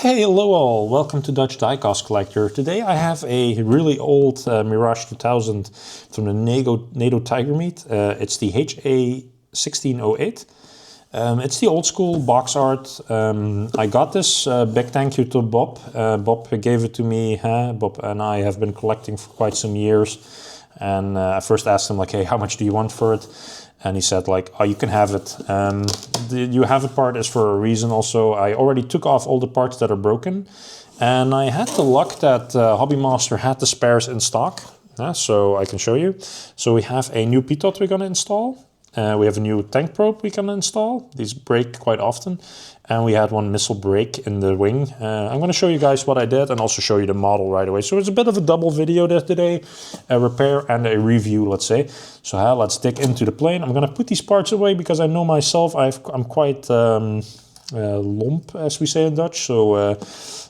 Okay, hello all, welcome to Dutch Diecast Collector. Today I have a really old Mirage 2000 from the NATO Tiger Meet. It's the HA1608. It's the old school box art. I got this, big thank you to Bob. Bob gave it to me. Bob and I have been collecting for quite some years. And I first asked him, like, hey, how much do you want for it? And he said, like, oh, you can have it. The you have it part is for a reason also. I already took off all the parts that are broken. And I had the luck that Hobby Master had the spares in stock. So I can show you. So we have a new pitot we're going to install. We have a new tank probe we can install. These break quite often. And we had one missile break in the wing. I'm going to show you guys what I did and also show you the model right away. So it's a bit of a double video today, a repair and a review, let's say. So let's dig into the plane. I'm going to put these parts away because I know myself I'm quite lomp, as we say in Dutch. So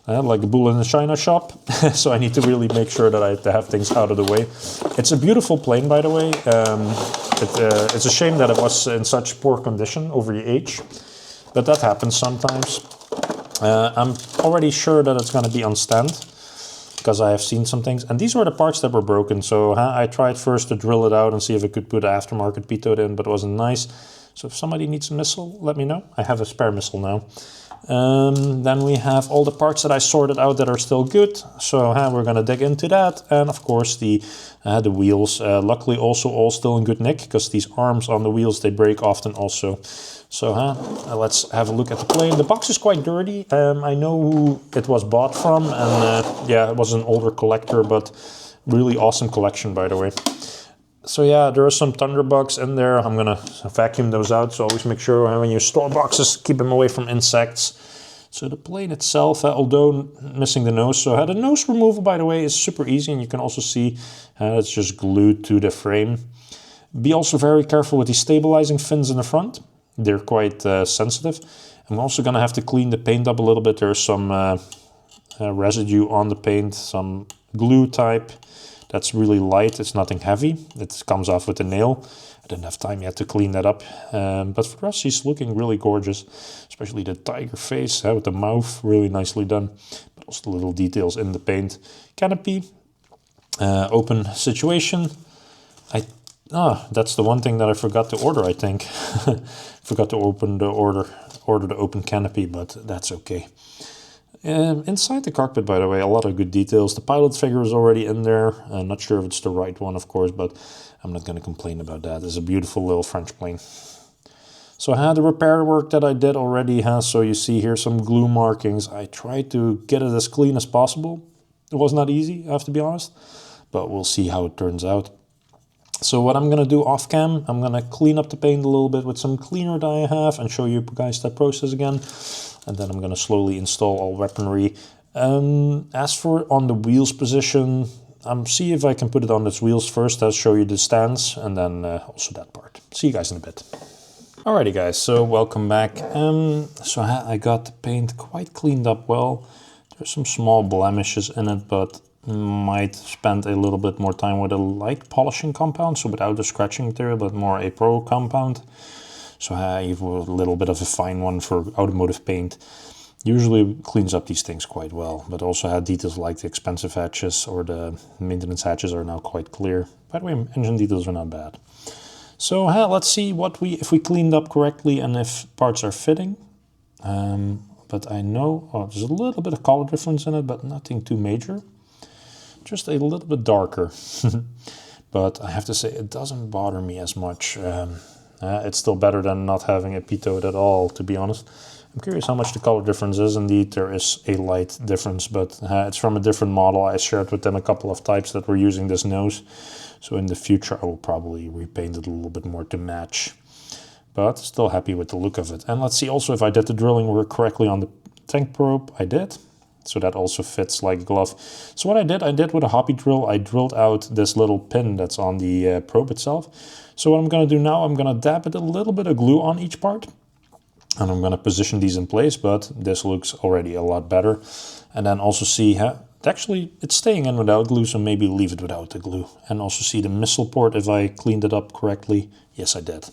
like a bull in a china shop. So I need to really make sure that I have things out of the way. It's a beautiful plane, by the way. It's a shame that it was in such poor condition over the age. But that happens sometimes. I'm already sure that it's going to be on stand because I have seen some things. And these were the parts that were broken. So I tried first to drill it out and see if I could put an aftermarket pitot in, but it wasn't nice. So if somebody needs a missile, let me know. I have a spare missile now. Then we have all the parts that I sorted out that are still good. So we're going to dig into that. And of course the wheels, luckily also all still in good nick because these arms on the wheels, they break often also. So let's have a look at the plane. The box is quite dirty. I know who it was bought from, and yeah, it was an older collector, but really awesome collection, by the way. So yeah, there are some thunderbugs in there. I'm gonna vacuum those out, so always make sure when you store boxes, keep them away from insects. So the plane itself, although missing the nose, so the nose removal, by the way, is super easy, and you can also see it's just glued to the frame. Be also very careful with these stabilizing fins in the front. They're quite sensitive. I'm also going to have to clean the paint up a little bit. There's some residue on the paint, some glue type that's really light. It's nothing heavy. It comes off with a nail. I didn't have time yet to clean that up. But for us, she's looking really gorgeous, especially the tiger face with the mouth, really nicely done. But also the little details in the paint. Canopy, open situation. That's the one thing that I forgot to order, I think. Forgot to order the open canopy, but that's okay. Inside the cockpit, by the way, a lot of good details. The pilot figure is already in there. I'm not sure if it's the right one, of course, but I'm not going to complain about that. It's a beautiful little French plane. So I had the repair work that I did already. So you see here some glue markings. I tried to get it as clean as possible. It was not easy, I have to be honest, but we'll see how it turns out. So what I'm going to do off cam, I'm going to clean up the paint a little bit with some cleaner that I have and show you guys that process again. And then I'm going to slowly install all weaponry. As for on the wheels position, see if I can put it on its wheels first. I'll show you the stands and then also that part. See you guys in a bit. Alrighty guys, so welcome back. So I got the paint quite cleaned up well. There's some small blemishes in it, but might spend a little bit more time with a light polishing compound, so without the scratching material, but more a pro compound. So I have a little bit of a fine one for automotive paint. Usually cleans up these things quite well, but also had details like the expensive hatches or the maintenance hatches are now quite clear. By the way, engine details are not bad. So let's see if we cleaned up correctly and if parts are fitting. But I know there's a little bit of color difference in it, but nothing too major. Just a little bit darker. But I have to say it doesn't bother me as much. It's still better than not having a pitot at all, to be honest. I'm curious how much the color difference is. Indeed, there is a light difference, but it's from a different model. I shared with them a couple of types that were using this nose. So in the future, I will probably repaint it a little bit more to match. But still happy with the look of it. And let's see also if I did the drilling work correctly on the tank probe. I did. So that also fits like a glove. So what I did with a hobby drill, I drilled out this little pin that's on the probe itself. So what I'm going to do now, I'm going to dab it a little bit of glue on each part. And I'm going to position these in place, but this looks already a lot better. And then also see, actually it's staying in without glue, so maybe leave it without the glue. And also see the missile port, if I cleaned it up correctly. Yes, I did.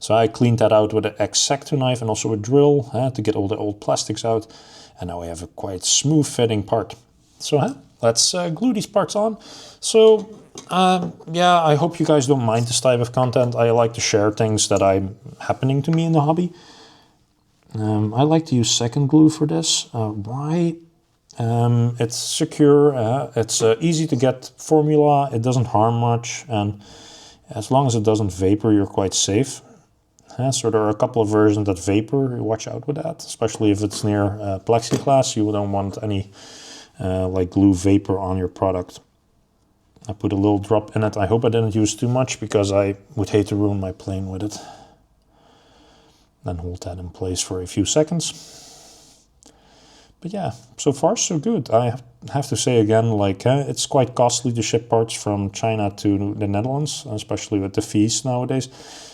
So I cleaned that out with an X-Acto knife and also a drill to get all the old plastics out. And now we have a quite smooth fitting part. So let's glue these parts on. So yeah, I hope you guys don't mind this type of content. I like to share things that are happening to me in the hobby. I like to use second glue for this. Why? It's secure, it's easy to get formula, it doesn't harm much, and as long as it doesn't vapor, you're quite safe. So there are a couple of versions that vapor, watch out with that, especially if it's near plexiglass. You don't want any like glue vapor on your product. I put a little drop in it. I hope I didn't use too much because I would hate to ruin my plane with it. Then hold that in place for a few seconds. But yeah, so far so good. I have to say again, like it's quite costly to ship parts from China to the Netherlands, especially with the fees nowadays.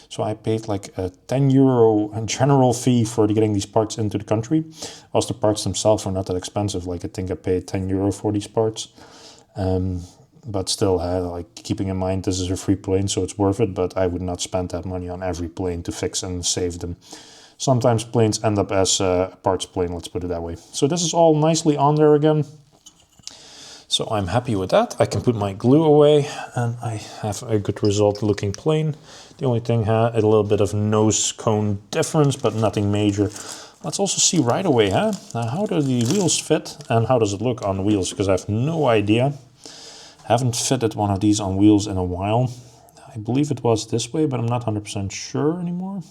So I paid like a €10 general fee for getting these parts into the country. Also, the parts themselves are not that expensive. Like I think I paid €10 for these parts. But still, like keeping in mind this is a free plane, so it's worth it. But I would not spend that money on every plane to fix and save them. Sometimes planes end up as a parts plane, let's put it that way. So this is all nicely on there again. So I'm happy with that. I can put my glue away and I have a good result looking plane. The only thing, a little bit of nose cone difference, but nothing major. Let's also see right away, how do the wheels fit and how does it look on the wheels? Because I have no idea. Haven't fitted one of these on wheels in a while. I believe it was this way, but I'm not 100% sure anymore.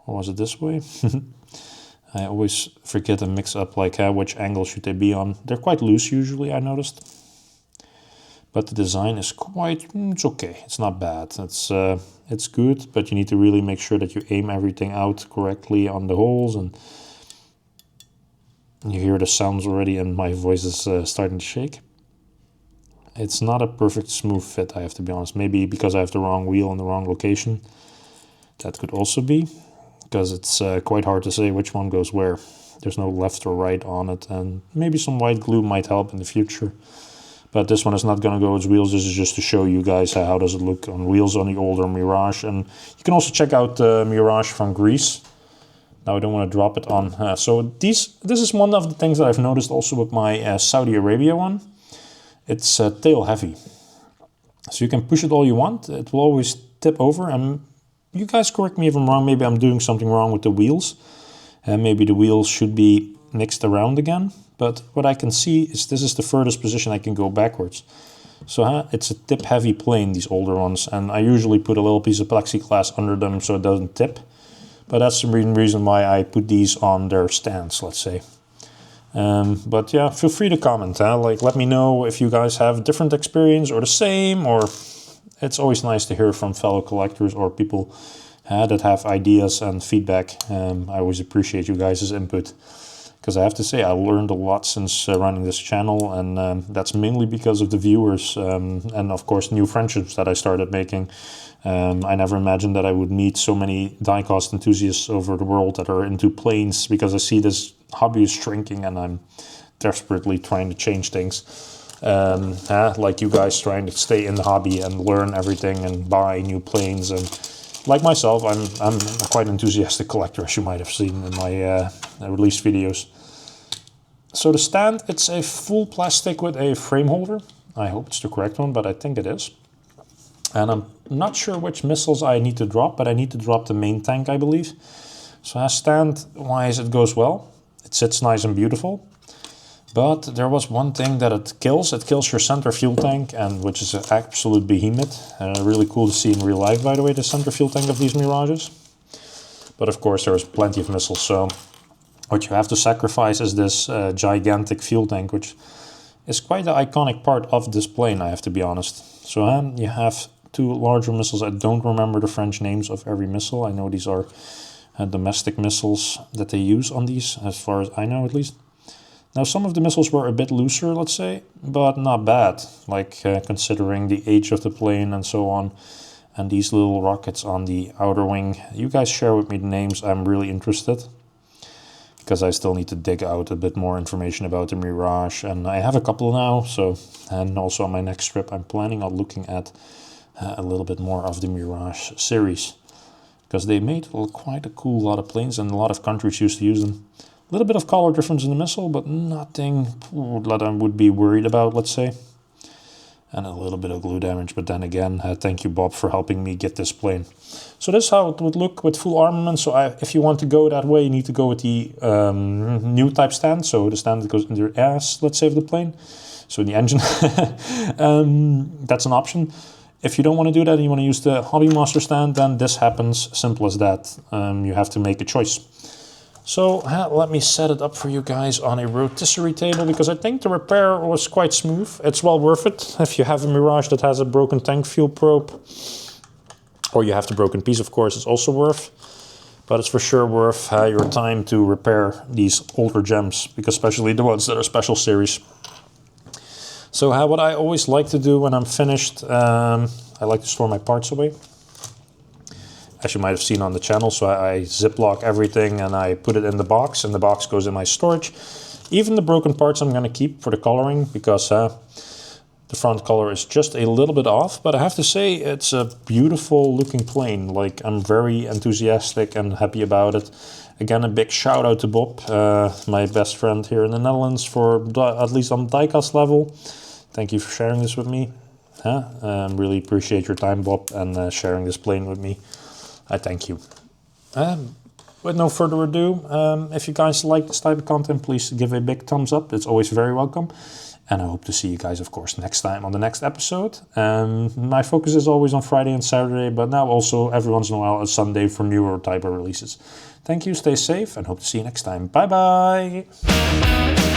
Or was it this way? I always forget and mix up like which angle should they be on. They're quite loose usually, I noticed. But the design is quite, it's okay. It's not bad. It's good, but you need to really make sure that you aim everything out correctly on the holes. And you hear the sounds already and my voice is starting to shake. It's not a perfect smooth fit, I have to be honest. Maybe because I have the wrong wheel in the wrong location. That could also be. Because it's quite hard to say which one goes where. There's no left or right on it, and maybe some white glue might help in the future. But this one is not going to go with wheels. This is just to show you guys how does it look on wheels on the older Mirage. And you can also check out the Mirage from Greece. Now I don't want to drop it on. So this is one of the things that I've noticed also with my Saudi Arabia one. It's tail heavy. So you can push it all you want. It will always tip over, and you guys correct me if I'm wrong. Maybe I'm doing something wrong with the wheels. Maybe the wheels should be mixed around again. But what I can see is this is the furthest position I can go backwards. So it's a tip heavy plane, these older ones. And I usually put a little piece of plexiglass under them so it doesn't tip. But that's the reason why I put these on their stands, let's say. But yeah, feel free to comment. Like, let me know if you guys have a different experience or the same, or... It's always nice to hear from fellow collectors or people that have ideas and feedback. I always appreciate you guys' input. Because I have to say, I learned a lot since running this channel. And that's mainly because of the viewers. And of course, new friendships that I started making. I never imagined that I would meet so many diecast enthusiasts over the world that are into planes. Because I see this hobby is shrinking and I'm desperately trying to change things. Like you guys trying to stay in the hobby and learn everything and buy new planes, and like myself, I'm a quite enthusiastic collector, as you might have seen in my release videos. So the stand, it's a full plastic with a frame holder. I hope it's the correct one, but I think it is. And I'm not sure which missiles I need to drop, but I need to drop the main tank, I believe. So stand-wise, it goes well. It sits nice and beautiful. But there was one thing that it kills. It kills your center fuel tank, and which is an absolute behemoth. Really cool to see in real life, by the way, the center fuel tank of these Mirages. But of course, there's plenty of missiles, so what you have to sacrifice is this gigantic fuel tank, which is quite the iconic part of this plane, I have to be honest. So you have two larger missiles. I don't remember the French names of every missile. I know these are domestic missiles that they use on these, as far as I know at least. Now, some of the missiles were a bit looser, let's say, but not bad, like considering the age of the plane and so on. And these little rockets on the outer wing. You guys share with me the names. I'm really interested, because I still need to dig out a bit more information about the Mirage. And I have a couple now, so, and also on my next trip, I'm planning on looking at a little bit more of the Mirage series. Because they made quite a cool lot of planes, and a lot of countries used to use them. little bit of color difference in the missile, but nothing that I would be worried about, let's say. And a little bit of glue damage, but then again, thank you, Bob, for helping me get this plane. So this is how it would look with full armament. So if you want to go that way, you need to go with the new type stand. So the stand that goes in the ass, let's say, of the plane. So in the engine. That's an option. If you don't want to do that and you want to use the Hobby Master stand, then this happens. Simple as that. You have to make a choice. So let me set it up for you guys on a rotisserie table, because I think the repair was quite smooth. It's well worth it if you have a Mirage that has a broken tank fuel probe, or you have the broken piece, of course, it's also worth. But it's for sure worth your time to repair these older gems, because especially the ones that are special series. So what I always like to do when I'm finished, I like to store my parts away. As you might have seen on the channel, so I ziplock everything and I put it in the box, and the box goes in my storage. Even the broken parts I'm going to keep for the coloring, because the front color is just a little bit off. But I have to say, it's a beautiful looking plane. Like, I'm very enthusiastic and happy about it. Again, a big shout out to Bob, my best friend here in the Netherlands, for at least on diecast level. Thank you for sharing this with me. Really appreciate your time, Bob, and sharing this plane with me. I thank you. With no further ado, if you guys like this type of content, please give a big thumbs up. It's always very welcome. And I hope to see you guys, of course, next time on the next episode. My focus is always on Friday and Saturday, but now also every once in a while a Sunday for newer type of releases. Thank you, stay safe, and hope to see you next time. Bye-bye!